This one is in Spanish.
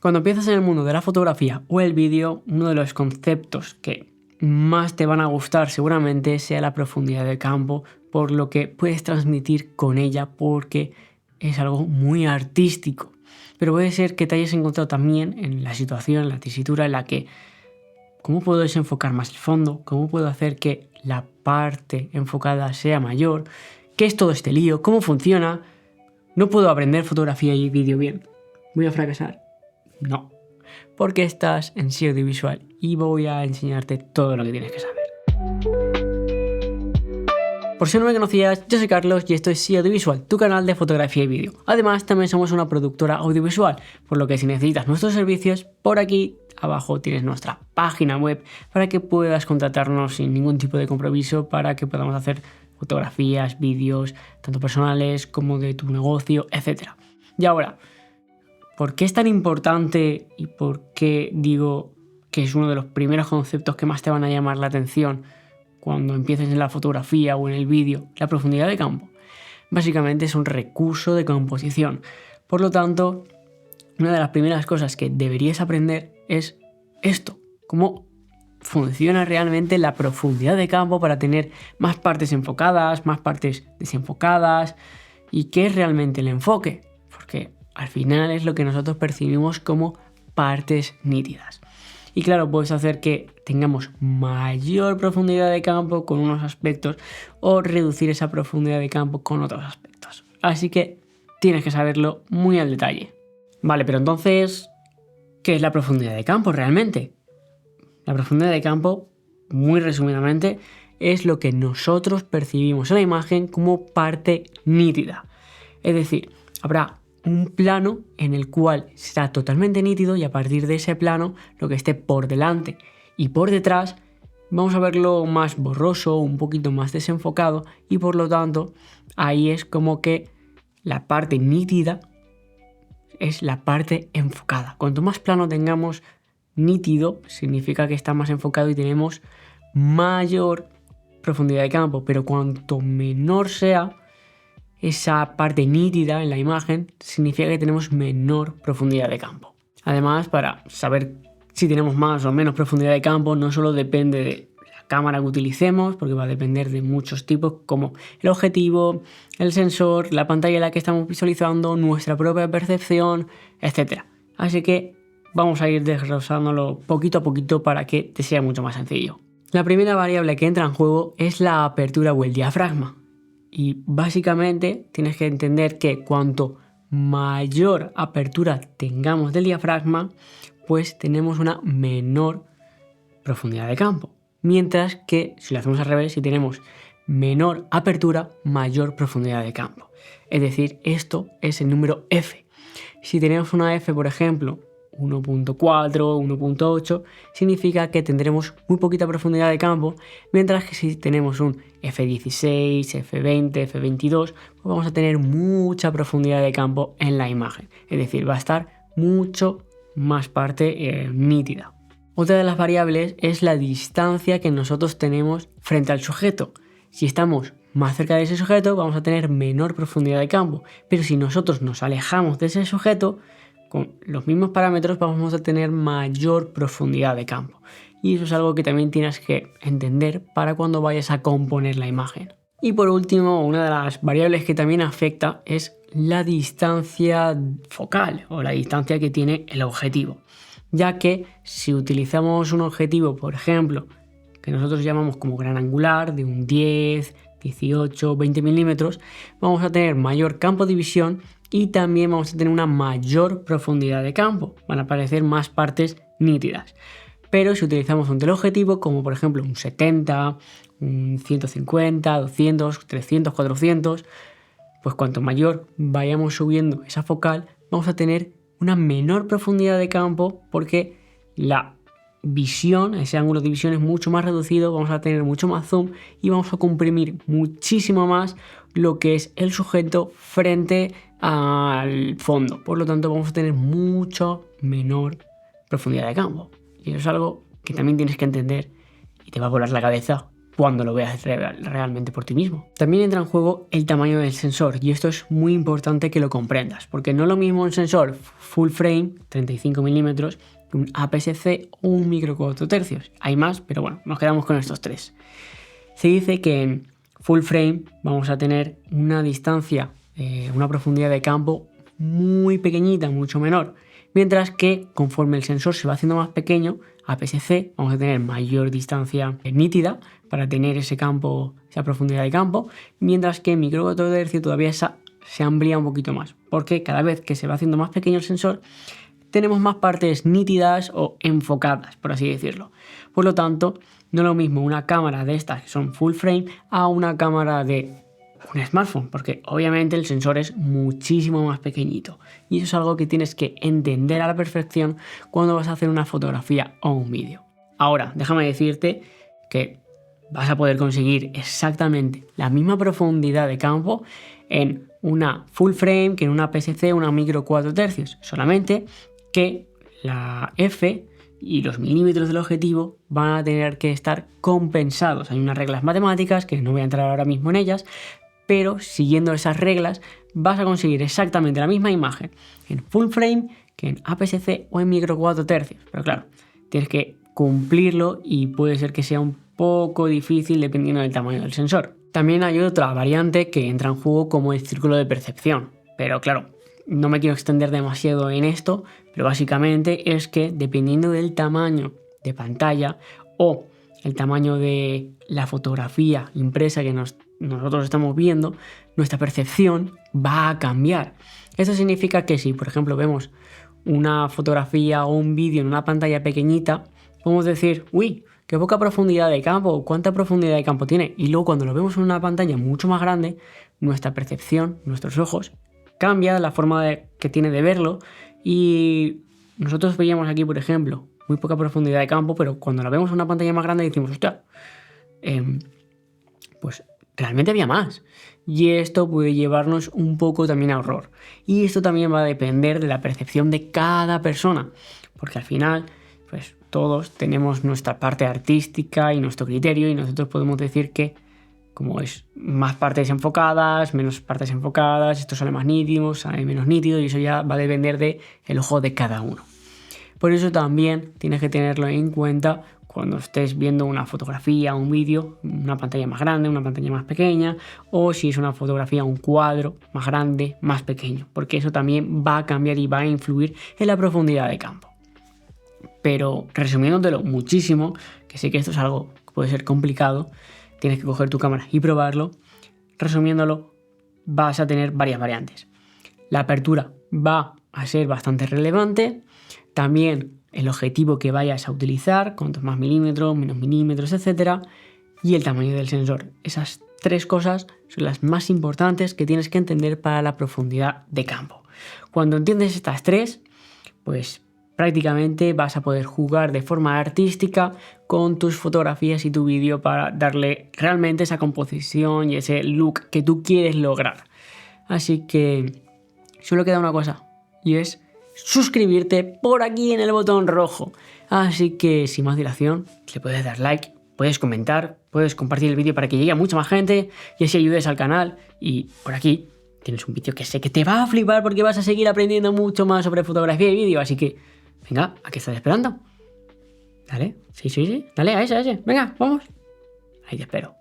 Cuando empiezas en el mundo de la fotografía o el vídeo, uno de los conceptos que más te van a gustar seguramente sea la profundidad de campo, por lo que puedes transmitir con ella, porque es algo muy artístico. Pero puede ser que te hayas encontrado también en la situación, en la tesitura en la que ¿cómo puedo desenfocar más el fondo? ¿Cómo puedo hacer que la parte enfocada sea mayor? ¿Qué es todo este lío? ¿Cómo funciona? No puedo aprender fotografía y vídeo bien. ¿Voy a fracasar? No, porque estás en Sí Audiovisual y voy a enseñarte todo lo que tienes que saber. Por si no me conocías, yo soy Carlos y esto es Sí Audiovisual, tu canal de fotografía y vídeo. Además, también somos una productora audiovisual, por lo que si necesitas nuestros servicios, por aquí abajo tienes nuestra página web para que puedas contratarnos sin ningún tipo de compromiso, para que podamos hacer fotografías, vídeos, tanto personales como de tu negocio, etc. Y ahora, ¿por qué es tan importante y por qué digo que es uno de los primeros conceptos que más te van a llamar la atención cuando empieces en la fotografía o en el vídeo? La profundidad de campo. Básicamente es un recurso de composición. Por lo tanto, una de las primeras cosas que deberías aprender es esto: cómo funciona realmente la profundidad de campo para tener más partes enfocadas, más partes desenfocadas, y qué es realmente el enfoque, porque al final es lo que nosotros percibimos como partes nítidas. Y claro, puedes hacer que tengamos mayor profundidad de campo con unos aspectos o reducir esa profundidad de campo con otros aspectos. Así que tienes que saberlo muy al detalle. Vale, pero entonces, ¿qué es la profundidad de campo realmente? La profundidad de campo, muy resumidamente, es lo que nosotros percibimos en la imagen como parte nítida. Es decir, habrá un plano en el cual será totalmente nítido y a partir de ese plano, lo que esté por delante y por detrás, vamos a verlo más borroso, un poquito más desenfocado, y por lo tanto ahí es como que la parte nítida es la parte enfocada. Cuanto más plano tengamos nítido, significa que está más enfocado y tenemos mayor profundidad de campo, pero cuanto menor sea esa parte nítida en la imagen, significa que tenemos menor profundidad de campo. Además, para saber si tenemos más o menos profundidad de campo, no solo depende de la cámara que utilicemos, porque va a depender de muchos tipos, como el objetivo, el sensor, la pantalla en la que estamos visualizando, nuestra propia percepción, etc. Así que vamos a ir desglosándolo poquito a poquito para que te sea mucho más sencillo. La primera variable que entra en juego es la apertura o el diafragma. Y básicamente tienes que entender que cuanto mayor apertura tengamos del diafragma, pues tenemos una menor profundidad de campo. Mientras que si lo hacemos al revés, si tenemos menor apertura, mayor profundidad de campo. Es decir, esto es el número F. Si tenemos una F, por ejemplo, 1.4, 1.8, significa que tendremos muy poquita profundidad de campo, mientras que si tenemos un F16, F20, F22, pues vamos a tener mucha profundidad de campo en la imagen. Es decir, va a estar mucho más parte nítida. Otra de las variables es la distancia que nosotros tenemos frente al sujeto. Si estamos más cerca de ese sujeto, vamos a tener menor profundidad de campo, pero si nosotros nos alejamos de ese sujeto, con los mismos parámetros vamos a tener mayor profundidad de campo. Y eso es algo que también tienes que entender para cuando vayas a componer la imagen. Y por último, una de las variables que también afecta es la distancia focal o la distancia que tiene el objetivo. Ya que si utilizamos un objetivo, por ejemplo, que nosotros llamamos como gran angular, de un 10, 18, 20 milímetros, vamos a tener mayor campo de visión y también vamos a tener una mayor profundidad de campo. Van a aparecer más partes nítidas. Pero si utilizamos un teleobjetivo, como por ejemplo un 70, un 150, 200, 300, 400, pues cuanto mayor vayamos subiendo esa focal, vamos a tener una menor profundidad de campo, porque la visión, ese ángulo de visión es mucho más reducido, vamos a tener mucho más zoom y vamos a comprimir muchísimo más lo que es el sujeto frente al fondo. Por lo tanto, vamos a tener mucho menor profundidad de campo. Y eso es algo que también tienes que entender y te va a volar la cabeza cuando lo veas realmente por ti mismo. También entra en juego el tamaño del sensor y esto es muy importante que lo comprendas, porque no es lo mismo un sensor full frame 35 milímetros que un APS-C o un micro 4 tercios. Hay más, pero bueno, nos quedamos con estos tres. Se dice que en full frame vamos a tener una distancia, una profundidad de campo muy pequeñita, mucho menor, mientras que conforme el sensor se va haciendo más pequeño, APS-C, vamos a tener mayor distancia nítida para tener ese campo, esa profundidad de campo, mientras que en micro 4 tercios todavía se amplía un poquito más, porque cada vez que se va haciendo más pequeño el sensor, tenemos más partes nítidas o enfocadas, por así decirlo. Por lo tanto, no es lo mismo una cámara de estas que son full frame a una cámara de un smartphone, porque obviamente el sensor es muchísimo más pequeñito y eso es algo que tienes que entender a la perfección cuando vas a hacer una fotografía o un vídeo. Ahora, déjame decirte que vas a poder conseguir exactamente la misma profundidad de campo en una full frame que en una APS-C o una micro 4 tercios, solamente que la F y los milímetros del objetivo van a tener que estar compensados. Hay unas reglas matemáticas que no voy a entrar ahora mismo en ellas, pero siguiendo esas reglas vas a conseguir exactamente la misma imagen en full frame que en APS-C o en micro 4 tercios. Pero claro, tienes que cumplirlo y puede ser que sea un poco difícil dependiendo del tamaño del sensor. También hay otra variante que entra en juego como el círculo de percepción, pero claro, no me quiero extender demasiado en esto, pero básicamente es que dependiendo del tamaño de pantalla o el tamaño de la fotografía impresa que nosotros estamos viendo, nuestra percepción va a cambiar. Esto significa que si, por ejemplo, vemos una fotografía o un vídeo en una pantalla pequeñita, podemos decir, uy, qué poca profundidad de campo, cuánta profundidad de campo tiene. Y luego cuando lo vemos en una pantalla mucho más grande, nuestra percepción, nuestros ojos, cambia la forma que tiene de verlo y nosotros veíamos aquí, por ejemplo, muy poca profundidad de campo, pero cuando la vemos en una pantalla más grande decimos, hostia, pues realmente había más. Y esto puede llevarnos un poco también a error. Y esto también va a depender de la percepción de cada persona, porque al final, pues todos tenemos nuestra parte artística y nuestro criterio y nosotros podemos decir que como es más partes enfocadas, menos partes enfocadas, esto sale más nítido, sale menos nítido y eso ya va a depender del ojo de cada uno. Por eso también tienes que tenerlo en cuenta cuando estés viendo una fotografía, un vídeo, una pantalla más grande, una pantalla más pequeña, o si es una fotografía, un cuadro más grande, más pequeño, porque eso también va a cambiar y va a influir en la profundidad de campo. Pero resumiéndotelo muchísimo, que sé que esto es algo que puede ser complicado, tienes que coger tu cámara y probarlo. Resumiéndolo, vas a tener varias variantes. La apertura va a ser bastante relevante. También el objetivo que vayas a utilizar, cuantos más milímetros, menos milímetros, etc. Y el tamaño del sensor. Esas tres cosas son las más importantes que tienes que entender para la profundidad de campo. Cuando entiendes estas tres, pues prácticamente vas a poder jugar de forma artística con tus fotografías y tu vídeo para darle realmente esa composición y ese look que tú quieres lograr. Así que solo queda una cosa y es suscribirte por aquí en el botón rojo. Así que sin más dilación, le puedes dar like, puedes comentar, puedes compartir el vídeo para que llegue a mucha más gente y así ayudes al canal. Y por aquí tienes un vídeo que sé que te va a flipar porque vas a seguir aprendiendo mucho más sobre fotografía y vídeo. Así que venga, ¿a qué estás esperando? Dale, sí, dale a ese, venga, vamos. Ahí te espero.